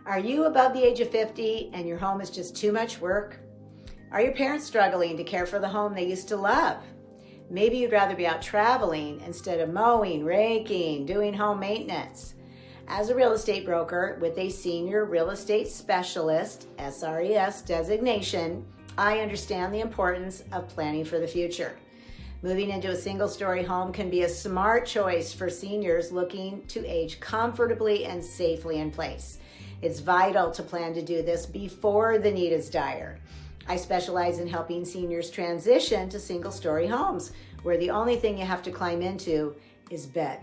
Are you above the age of 50 and your home is just too much work? Are your parents struggling to care for the home they used to love? Maybe you'd rather be out traveling instead of mowing, raking, doing home maintenance. As a real estate broker with a senior real estate specialist, SRES designation, I understand the importance of planning for the future. Moving into a single-story home can be a smart choice for seniors looking to age comfortably and safely in place. It's vital to plan to do this before the need is dire. I specialize in helping seniors transition to single-story homes, where the only thing you have to climb into is bed.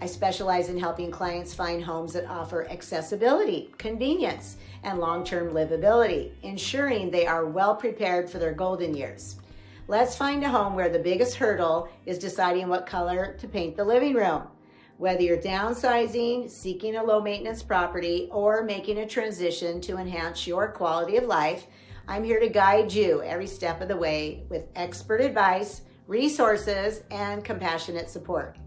I specialize in helping clients find homes that offer accessibility, convenience, and long-term livability, ensuring they are well prepared for their golden years. Let's find a home where the biggest hurdle is deciding what color to paint the living room. Whether you're downsizing, seeking a low-maintenance property, or making a transition to enhance your quality of life, I'm here to guide you every step of the way with expert advice, resources, and compassionate support.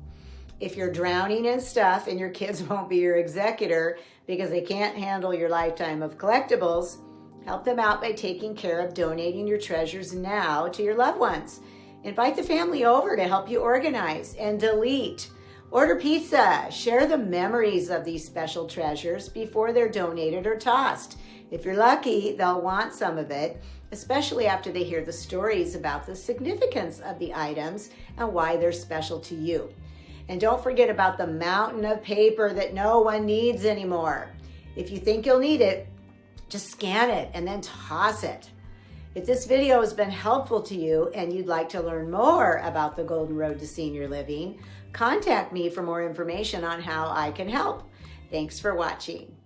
If you're drowning in stuff and your kids won't be your executor because they can't handle your lifetime of collectibles, help them out by taking care of donating your treasures now to your loved ones. Invite the family over to help you organize and delete. Order pizza. Share the memories of these special treasures before they're donated or tossed. If you're lucky, they'll want some of it, especially after they hear the stories about the significance of the items and why they're special to you. And don't forget about the mountain of paper that no one needs anymore. If you think you'll need it, just scan it and then toss it. If this video has been helpful to you and you'd like to learn more about the Golden Road to Senior Living, contact me for more information on how I can help. Thanks for watching.